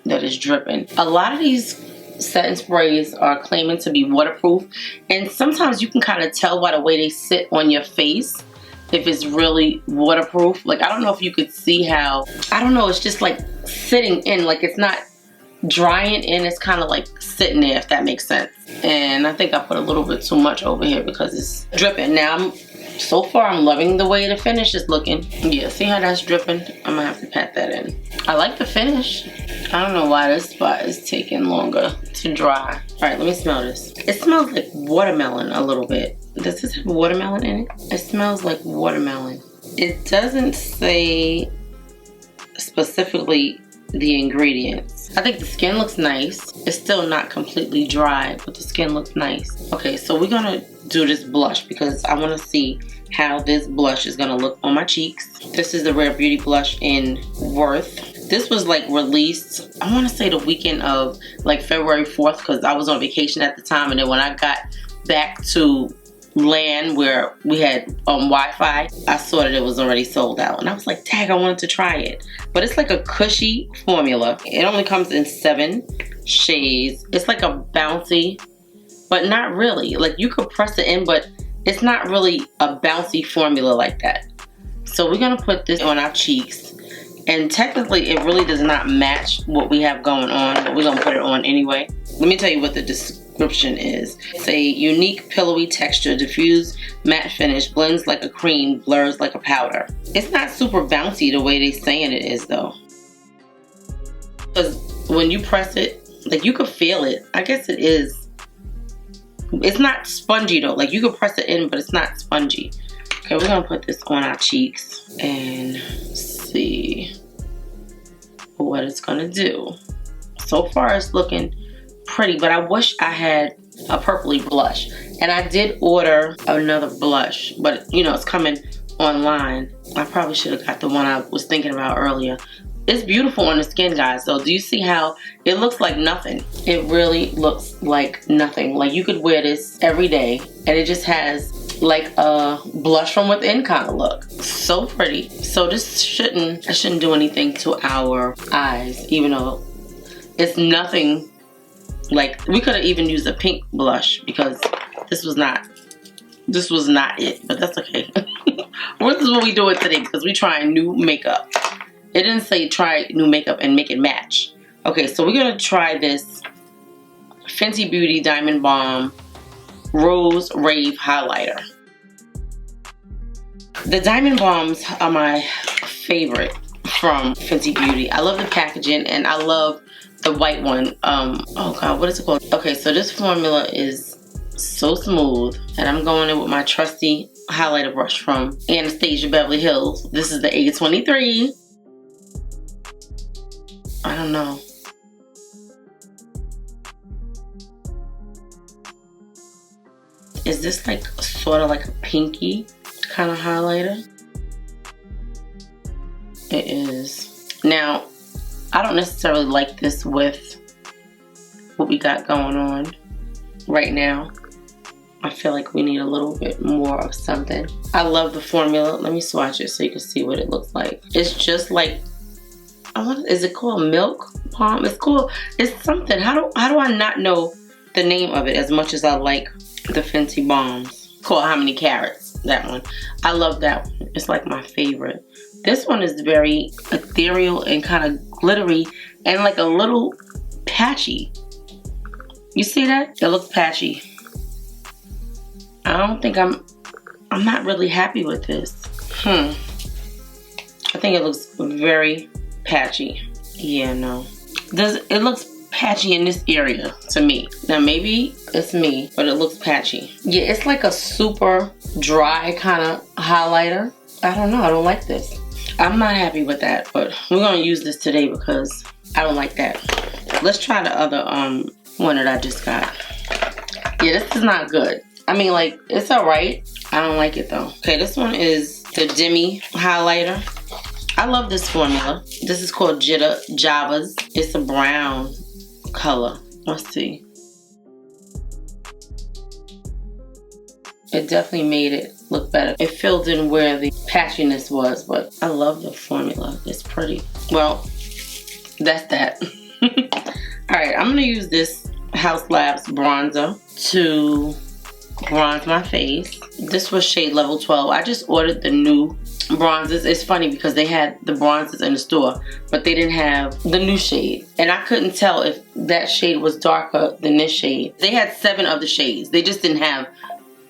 that it's dripping. A lot of these setting sprays are claiming to be waterproof, and sometimes you can kind of tell by the way they sit on your face if it's really waterproof. Like, I don't know if you could see how, I don't know, it's just like sitting in, like it's not drying in, it's kind of like sitting there, if that makes sense. And I think I put a little bit too much over here because it's dripping. Now, so far I'm loving the way the finish is looking. Yeah, see how that's dripping? I'm gonna have to pat that in. I like the finish. I don't know why this spot is taking longer to dry. All right, let me smell this. It smells like watermelon a little bit. Does this have watermelon in it? It smells like watermelon. It doesn't say specifically the ingredients. I think the skin looks nice. It's still not completely dry, but the skin looks nice. Okay, so we're gonna do this blush because I wanna see how this blush is gonna look on my cheeks. This is the Rare Beauty blush in Worth. This was like released, I wanna say the weekend of like February 4th because I was on vacation at the time, and then when I got back to land where we had Wi-Fi, I saw that it was already sold out, and I was like, tag, I wanted to try it. But it's like a cushy formula. It only comes in 7 shades. It's like a bouncy, but not really. Like, you could press it in, but it's not really a bouncy formula like that. So we're gonna put this on our cheeks, and technically it really does not match what we have going on, but we're gonna put it on anyway. Let me tell you what the description is. It's a unique pillowy texture, diffused matte finish, blends like a cream, blurs like a powder. It's not super bouncy the way they're saying it is though. Because when you press it, like, you could feel it. I guess it is. It's not spongy though. Like, you could press it in, but it's not spongy. Okay, we're gonna put this on our cheeks and see what it's gonna do. So far it's looking pretty, but I wish I had a purpley blush. And I did order another blush, but you know, it's coming online. I probably should have got the one I was thinking about earlier. it's beautiful on the skin, guys. So do you see how it looks like nothing? It really looks like nothing. Like you could wear this every day and it just has like a blush from within kind of look. So pretty. So this shouldn't do anything to our eyes, even though it's nothing. Like we could have even used a pink blush because this was not it, but that's okay. This is what we doing today because we trying new makeup. It didn't say try new makeup and make it match. Okay, so we're gonna try this Fenty Beauty Diamond Balm Rose Rave Highlighter. The Diamond Balms are my favorite from Fenty Beauty. I love the packaging and I love the white one. Oh god, what is it called? Okay, so this formula is so smooth, and I'm going in with my trusty highlighter brush from Anastasia Beverly Hills. This is the A23. I don't know. Is this like sort of like a pinky kind of highlighter? It is. Now, I don't necessarily like this with what we got going on right now. I feel like we need a little bit more of something. I love the formula. Let me swatch it so you can see what it looks like. It's just like, is it called Milk Balm? It's something. How do I not know the name of it as much as I like the Fenty Balms? It's called How Many Carats, that one. I love that one. It's like my favorite. This one is very ethereal and kind of glittery and like a little patchy. You see that? It looks patchy. I don't think I'm not really happy with this. I think it looks very patchy. Yeah, no. It looks patchy in this area to me. Now maybe it's me, but it looks patchy. Yeah, it's like a super dry kind of highlighter. I don't know, I don't like this. I'm not happy with that, but we're gonna use this today because I don't like that. Let's try the other one that I just got. Yeah, this is not good. I mean, like, it's alright. I don't like it though. Okay, this one is the Demi highlighter. I love this formula. This is called Java's. It's a brown color. Let's see. It definitely made it look better. It filled in where the patchiness was, but I love the formula. It's pretty. Well, that's that. Alright, I'm gonna use this House Labs bronzer to bronze my face. This was shade level 12. I just ordered the new bronzers. It's funny because they had the bronzers in the store, but they didn't have the new shade. And I couldn't tell if that shade was darker than this shade. They had 7 of the shades. They just didn't have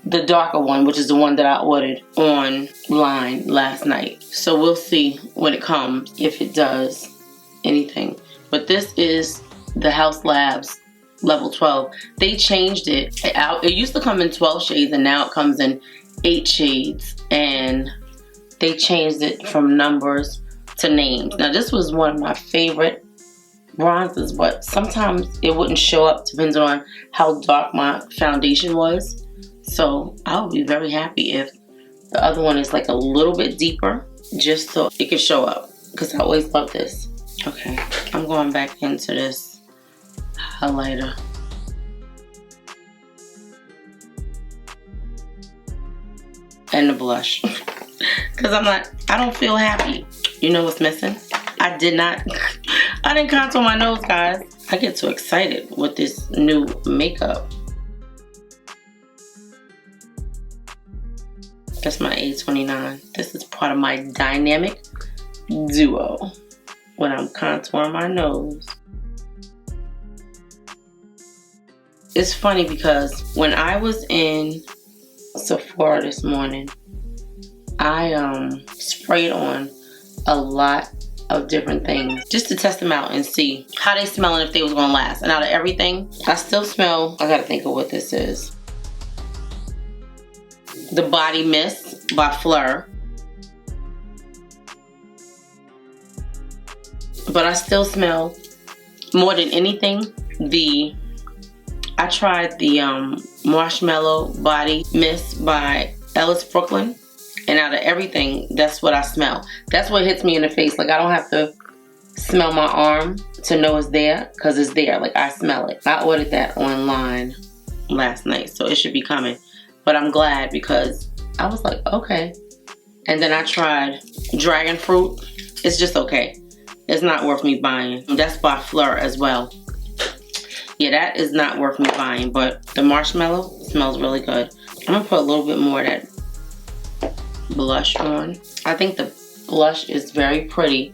the darker one, which is the one that I ordered online last night. So we'll see when it comes, if it does anything. But this is the House Labs level 12. They changed it. It used to come in 12 shades and now it comes in 8 shades. And they changed it from numbers to names. Now this was one of my favorite bronzers, but sometimes it wouldn't show up depending on how dark my foundation was. So I'll be very happy if the other one is like a little bit deeper, just so it can show up, because I always love this. Okay, I'm going back into this highlighter. And the blush. Because I don't feel happy. You know what's missing? I didn't contour my nose, guys. I get too excited with this new makeup. That's my A29. This is part of my dynamic duo when I'm contouring my nose. It's funny because when I was in Sephora this morning, I sprayed on a lot of different things just to test them out and see how they smell and if they was gonna last. And out of everything, I still smell, I gotta think of what this is. The Body Mist by Fleur. But I still smell, more than anything, I tried the Marshmallow Body Mist by Ellis Brooklyn. And out of everything, that's what I smell. That's what hits me in the face. Like, I don't have to smell my arm to know it's there, because it's there. Like, I smell it. I ordered that online last night, so it should be coming. But I'm glad, because I was like, okay. And then I tried dragon fruit. It's just okay. It's not worth me buying. That's by Fleur as well. Yeah, that is not worth me buying, but the marshmallow smells really good. I'm gonna put a little bit more of that blush on. I think the blush is very pretty,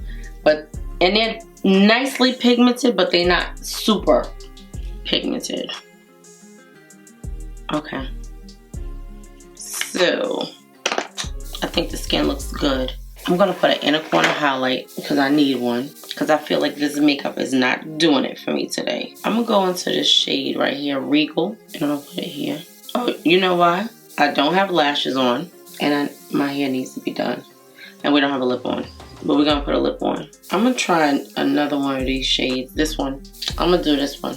and they're nicely pigmented, but they're not super pigmented. Okay. So, I think the skin looks good. I'm gonna put an inner corner highlight because I need one, because I feel like this makeup is not doing it for me today. I'm gonna go into this shade right here, Regal, and I'm gonna put it here. Oh, you know why? I don't have lashes on, and my hair needs to be done. And we don't have a lip on, but we're gonna put a lip on. I'm gonna try another one of these shades. This one. I'm gonna do this one,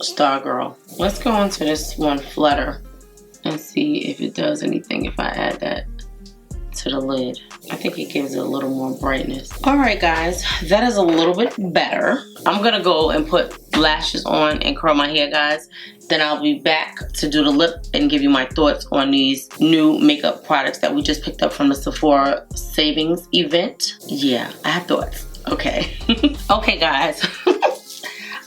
Stargirl. Let's go into this one, Flutter, and see if it does anything if I add that to the lid. I think it gives it a little more brightness. Alright guys, that is a little bit better. I'm gonna go and put lashes on and curl my hair, guys. Then I'll be back to do the lip and give you my thoughts on these new makeup products that we just picked up from the Sephora Savings event. Yeah, I have thoughts. Okay. Okay guys,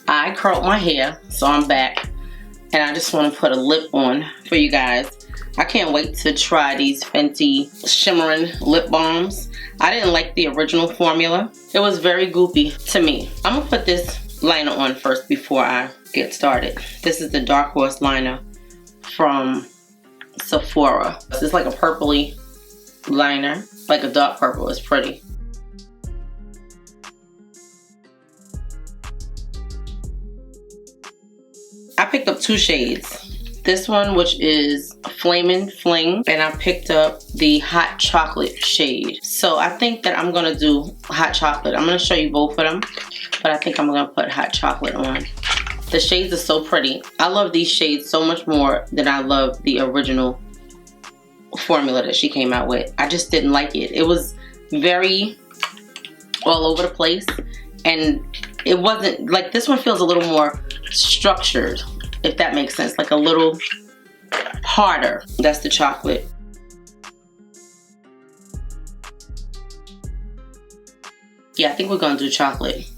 I curled my hair, so I'm back. And I just want to put a lip on for you guys. I can't wait to try these Fenty shimmering lip balms. I didn't like the original formula. It was very goopy to me. I'm gonna put this liner on first before I get started. This is the Dark Horse liner from Sephora. This is like a purpley liner, like a dark purple. It's pretty. I picked up two shades. This one, which is Flamin' Fling, and I picked up the Hot Chocolate shade. So I think that I'm gonna do Hot Chocolate. I'm gonna show you both of them, but I think I'm gonna put Hot Chocolate on. The shades are so pretty. I love these shades so much more than I love the original formula that she came out with. I just didn't like it. It was very all over the place, and it wasn't, like, this one feels a little more structured, if that makes sense, like a little harder. That's the chocolate. Yeah, I think we're gonna do chocolate.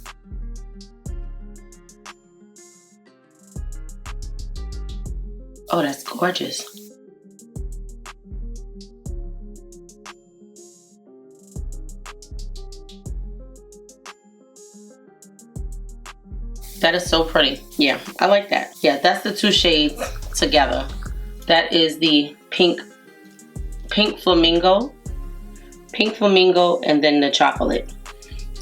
Oh, that's gorgeous. That is so pretty. Yeah, I like that. Yeah, that's the two shades together. That is the pink flamingo, and then the chocolate.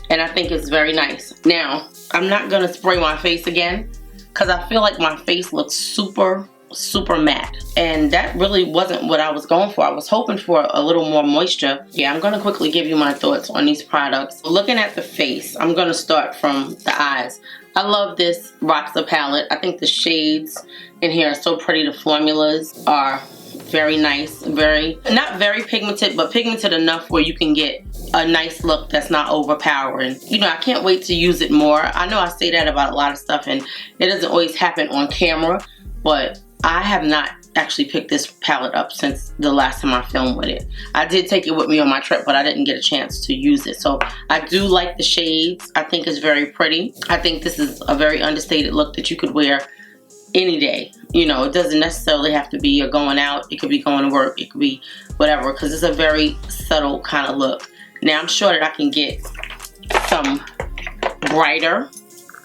And I think it's very nice. Now, I'm not gonna spray my face again because I feel like my face looks super matte, and that really wasn't what I was going for. I was hoping for a little more moisture. Yeah, I'm gonna quickly give you my thoughts on these products. Looking at the face, I'm gonna start from the eyes. I love this Roxa palette. I think the shades in here are so pretty. The formulas are very nice, not very pigmented, but pigmented enough where you can get a nice look that's not overpowering. You know, I can't wait to use it more. I know I say that about a lot of stuff, and it doesn't always happen on camera, but I have not actually picked this palette up since the last time I filmed with it. I did take it with me on my trip, but I didn't get a chance to use it. So I do like the shades. I think it's very pretty. I think this is a very understated look that you could wear any day. You know, it doesn't necessarily have to be you're going out. It could be going to work. It could be whatever, because it's a very subtle kind of look. Now, I'm sure that I can get some brighter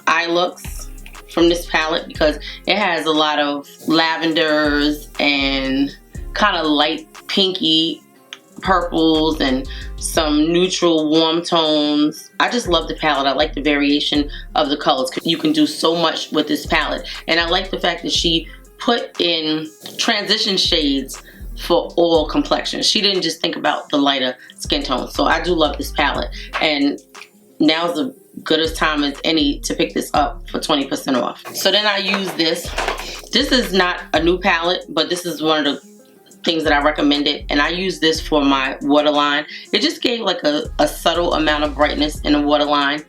eye looks from this palette because it has a lot of lavenders and kind of light pinky purples and some neutral warm tones. I just love the palette. I like the variation of the colors. You can do so much with this palette, and I like the fact that she put in transition shades for all complexions. She didn't just think about the lighter skin tones. So I do love this palette, and now's the good as time as any to pick this up for 20% off. So then I use this. This is not a new palette, but this is one of the things that I recommended, and I use this for my waterline. It just gave like a subtle amount of brightness in the waterline,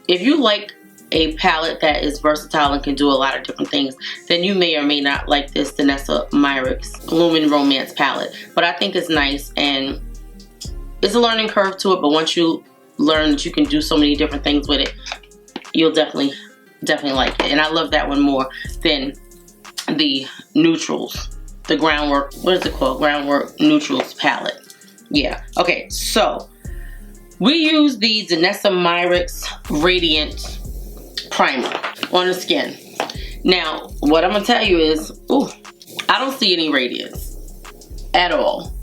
if you like a palette that is versatile and can do a lot of different things, then you may or may not like this Danessa Myricks Lumin Romance palette. But I think it's nice, and it's a learning curve to it, but once you learn that you can do so many different things with it, you'll definitely like it. And I love that one more than the neutrals, the Groundwork, what is it called? Groundwork Neutrals palette. Yeah, okay, so we use the Danessa Myricks Radiant Primer on the skin. Now, what I'm gonna tell you is, ooh, I don't see any radiance at all.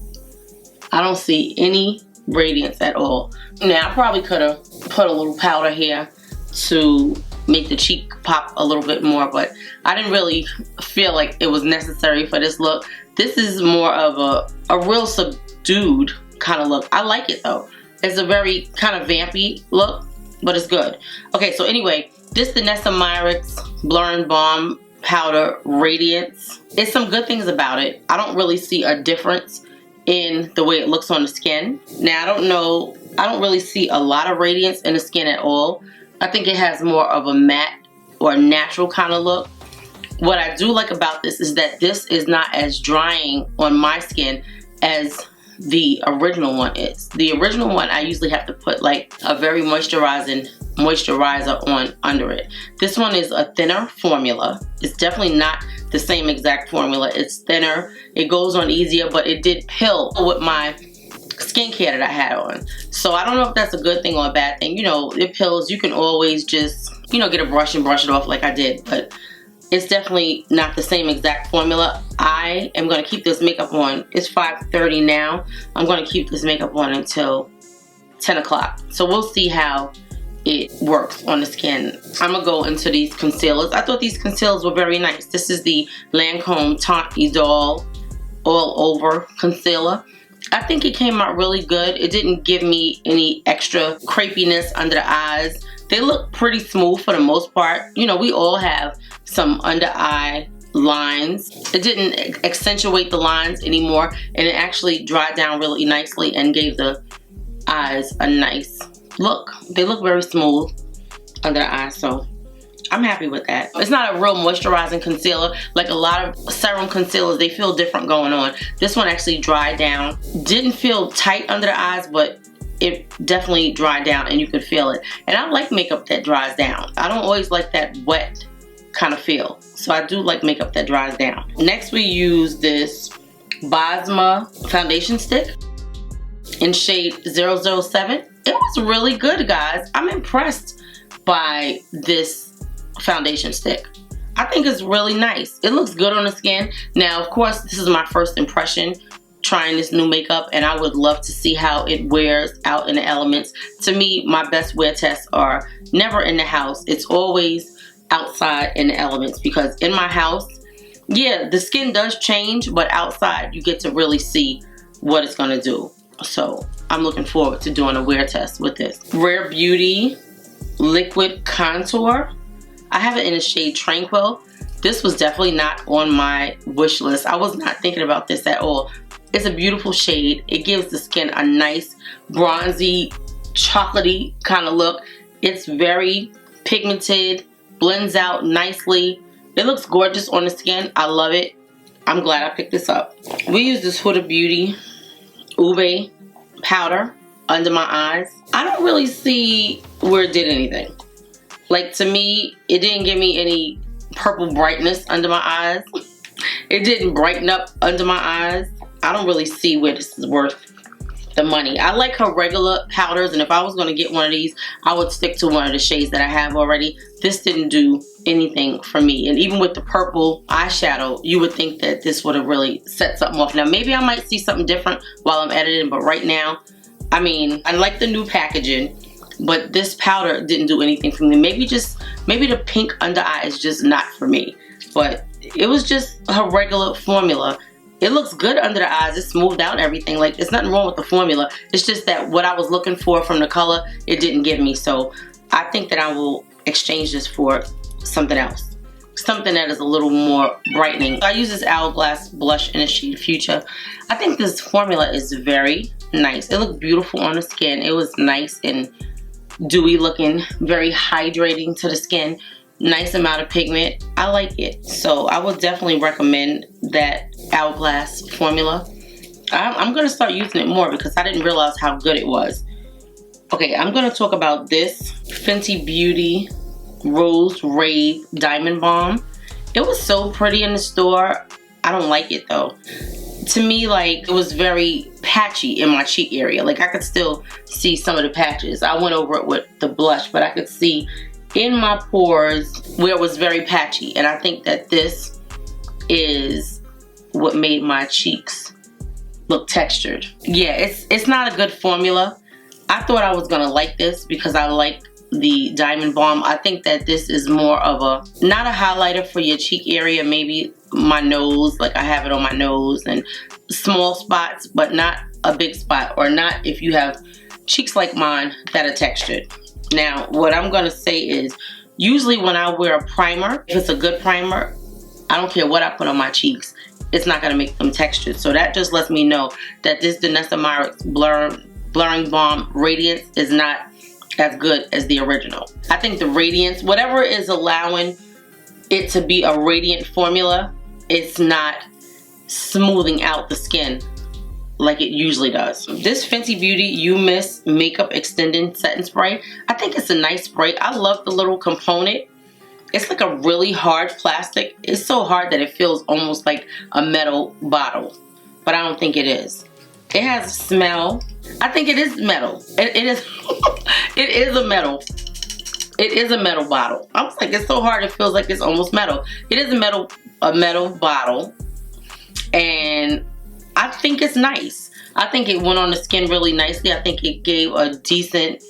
I don't see any radiance at all. Now, I probably could have put a little powder here to make the cheek pop a little bit more, but I didn't really feel like it was necessary for this look. This is more of a real subdued kind of look. I like it though. It's a very kind of vampy look, but it's good. Okay, so anyway, this Danessa Myricks Blur and Balm Powder Radiance. It's some good things about it. I don't really see a difference in the way it looks on the skin. Now, I don't know, I don't really see a lot of radiance in the skin at all. I think it has more of a matte or natural kind of look. What I do like about this is that this is not as drying on my skin as the original one is. The original one, I usually have to put like a very moisturizer on under it. This one is a thinner formula. It's definitely not the same exact formula. It's thinner. It goes on easier, but it did pill with my skincare that I had on. So I don't know if that's a good thing or a bad thing. You know, it pills. You can always just, you know, get a brush and brush it off like I did, but it's definitely not the same exact formula. I am going to keep this makeup on. It's 5:30 now. I'm going to keep this makeup on until 10 o'clock. So we'll see how it works on the skin. I'm going to go into these concealers. I thought these concealers were very nice. This is the Lancome Teint Idole All Over Concealer. I think it came out really good. It didn't give me any extra crepiness under the eyes. They look pretty smooth for the most part. You know, we all have some under eye lines. It didn't accentuate the lines anymore, and it actually dried down really nicely and gave the eyes a nice look. They look very smooth under the eyes, so I'm happy with that. It's not a real moisturizing concealer. Like a lot of serum concealers, they feel different going on. This one actually dried down. Didn't feel tight under the eyes, but it definitely dried down and you could feel it. And I like makeup that dries down. I don't always like that wet kind of feel. So I do like makeup that dries down. Next we use this Bosma foundation stick in shade 007. It was really good, guys. I'm impressed by this foundation stick. I think it's really nice. It looks good on the skin. Now, of course, this is my first impression trying this new makeup, and I would love to see how it wears out in the elements. To me, my best wear tests are never in the house. It's always outside in the elements, because in my house, yeah, the skin does change, but outside you get to really see what it's gonna do. So I'm looking forward to doing a wear test with this. Rare Beauty Liquid Contour. I have it in the shade Tranquil. This was definitely not on my wish list. I was not thinking about this at all. It's a beautiful shade. It gives the skin a nice bronzy, chocolatey kind of look. It's very pigmented, blends out nicely. It looks gorgeous on the skin. I love it. I'm glad I picked this up. We use this Huda Beauty Ube powder under my eyes. I don't really see where it did anything. Like, to me, it didn't give me any purple brightness under my eyes. It didn't brighten up under my eyes. I don't really see where this is worth the money. I like her regular powders, and if I was going to get one of these, I would stick to one of the shades that I have already. This didn't do anything for me. And even with the purple eyeshadow, you would think that this would have really set something off. Now, maybe I might see something different while I'm editing, but right now, I mean, I like the new packaging, but this powder didn't do anything for me. Maybe the pink under eye is just not for me. But it was just her regular formula. It looks good under the eyes. It smoothed out everything. Like, there's nothing wrong with the formula. It's just that what I was looking for from the color, it didn't give me. So I think that I will exchange this for something else. Something that is a little more brightening. I use this Hourglass blush in the shade Future. I think this formula is very nice. It looked beautiful on the skin. It was nice and dewy looking, very hydrating to the skin, nice amount of pigment. I like it. So I would definitely recommend that Hourglass formula. I'm going to start using it more because I didn't realize how good it was. Okay, I'm going to talk about this Fenty Beauty Rose Rave Diamond Balm. It was so pretty in the store. I don't like it though. To me, like, it was very patchy in my cheek area. Like, I could still see some of the patches. I went over it with the blush, but I could see in my pores where it was very patchy. And I think that this is what made my cheeks look textured. Yeah, it's not a good formula. I thought I was gonna like this because I like the Diamond Balm. I think that this is more of a, not a highlighter for your cheek area, maybe my nose, like I have it on my nose and small spots, but not a big spot, or not if you have cheeks like mine that are textured. Now, what I'm gonna say is, usually when I wear a primer, if it's a good primer, I don't care what I put on my cheeks, it's not gonna make them textured. So that just lets me know that this Danessa Myricks Blurring Balm Radiance is not as good as the original. I think the Radiance, whatever is allowing it to be a radiant formula, it's not smoothing out the skin like it usually does. This Fenty Beauty You Miss Makeup Extending Setting Spray, I think it's a nice spray. I love the little component. It's like a really hard plastic. It's so hard that it feels almost like a metal bottle, but I don't think it is. It has a smell. I think it is metal. It is it is a metal. It is a metal bottle. I was like, it's so hard it feels like it's almost metal. It is a metal bottle, and I think it's nice. I think it went on the skin really nicely. I think it gave a decent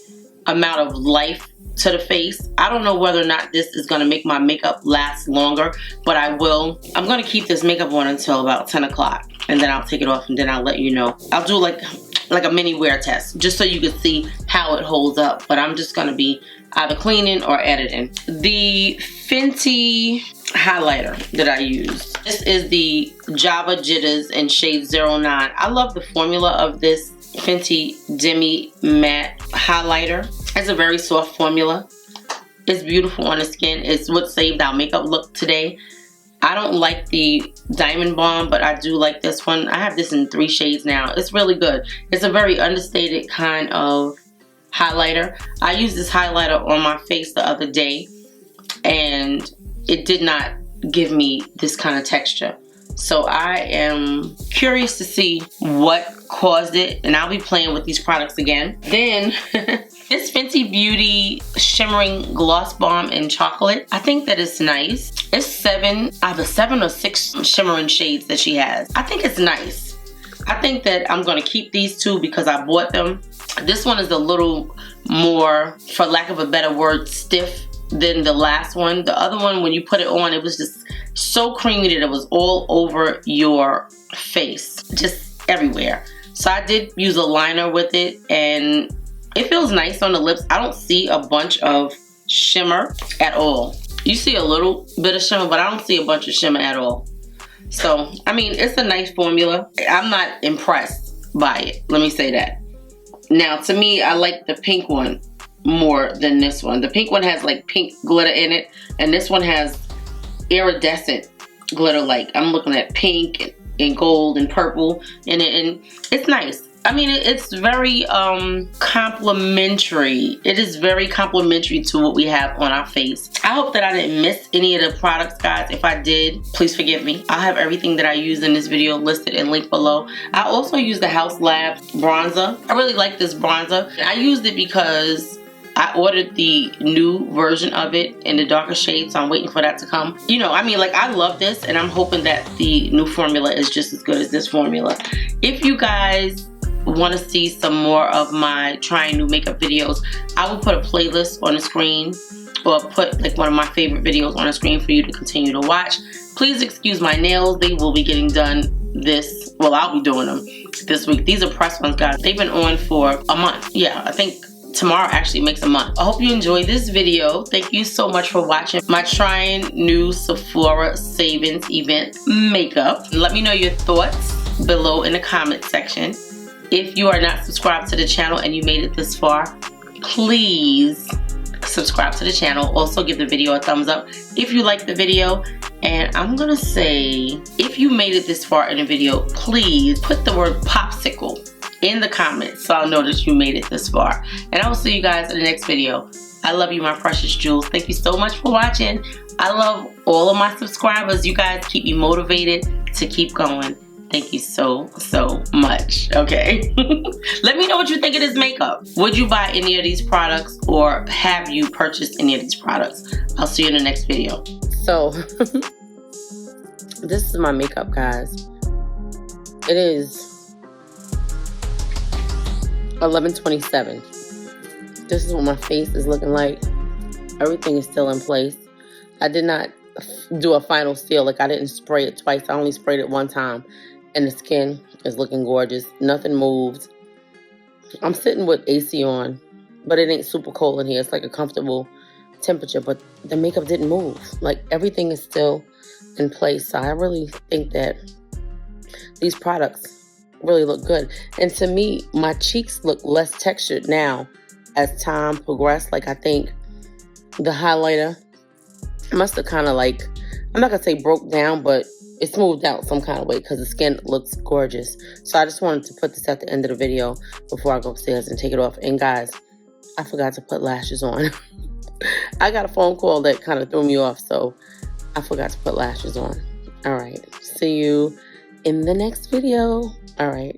amount of life to the face. I don't know whether or not this is gonna make my makeup last longer, but I will. I'm gonna keep this makeup on until about 10 o'clock, and then I'll take it off, and then I'll let you know. I'll do like a mini wear test, just so you can see how it holds up, but I'm just gonna be either cleaning or editing. The Fenty highlighter that I use, this is the Java Jitters in shade 09. I love the formula of this Fenty Demi Matte highlighter. It's a very soft formula. It's beautiful on the skin. It's what saved our makeup look today. I don't like the Diamond Balm, but I do like this one. I have this in 3 shades now. It's really good. It's a very understated kind of highlighter. I used this highlighter on my face the other day, and it did not give me this kind of texture. So I am curious to see what caused it, and I'll be playing with these products again. Then this Fenty Beauty Shimmering Gloss Balm in Chocolate, I think that it's nice. It's either 7 or 6 shimmering shades that she has. I think it's nice. I think that I'm gonna keep these two because I bought them. This one is a little more, for lack of a better word, stiff than the last one. The other one, when you put it on, it was just so creamy that it was all over your face, just everywhere. So I did use a liner with it, and it feels nice on the lips. I don't see a bunch of shimmer at all. You see a little bit of shimmer, but I don't see a bunch of shimmer at all. So, I mean, it's a nice formula. I'm not impressed by it, let me say that. Now, to me, I like the pink one more than this one. The pink one has like pink glitter in it, and this one has iridescent glitter. Like, I'm looking at pink and gold and purple in it, and it's nice. I mean, it's very complimentary. It is very complimentary to what we have on our face. I hope that I didn't miss any of the products, guys. If I did, please forgive me. I'll have everything that I use in this video listed and linked below. I also use the House Labs bronzer. I really like this bronzer. I used it because I ordered the new version of it in the darker shade, so I'm waiting for that to come. You know, I mean, like, I love this, and I'm hoping that the new formula is just as good as this formula. If you guys want to see some more of my trying new makeup videos, I will put a playlist on the screen, or put like one of my favorite videos on the screen for you to continue to watch. Please excuse my nails. They will be getting done this, well, I'll be doing them this week. These are pressed ones, guys. They've been on for a month. Yeah, I think tomorrow actually makes a month. I hope you enjoyed this video. Thank you so much for watching my trying new Sephora Savings event makeup. Let me know your thoughts below in the comment section. If you are not subscribed to the channel and you made it this far, please subscribe to the channel. Also give the video a thumbs up if you like the video. And I'm gonna say, if you made it this far in the video, please put the word popsicle in the comments so I'll know that you made it this far. And I will see you guys in the next video. I love you, my precious jewels. Thank you so much for watching. I love all of my subscribers. You guys keep me motivated to keep going. Thank you so much. Okay. Let me know what you think of this makeup. Would you buy any of these products, or have you purchased any of these products? I'll see you in the next video. So this is my makeup, guys. It is 11:27. This is what my face is looking like. Everything is still in place. I did not do a final seal. Like, I didn't spray it twice. I only sprayed it one time. And the skin is looking gorgeous. Nothing moved. I'm sitting with AC on, but it ain't super cold in here. It's like a comfortable temperature, but the makeup didn't move. Like, everything is still in place. So I really think that these products really look good. And to me, my cheeks look less textured now as time progressed. Like, I think the highlighter must have kind of, like, I'm not gonna say broke down, but it smoothed out some kind of way because the skin looks gorgeous. So I just wanted to put this at the end of the video before I go upstairs and take it off. And guys, I forgot to put lashes on. I got a phone call that kind of threw me off, so I forgot to put lashes on. All right, see you in the next video. All right.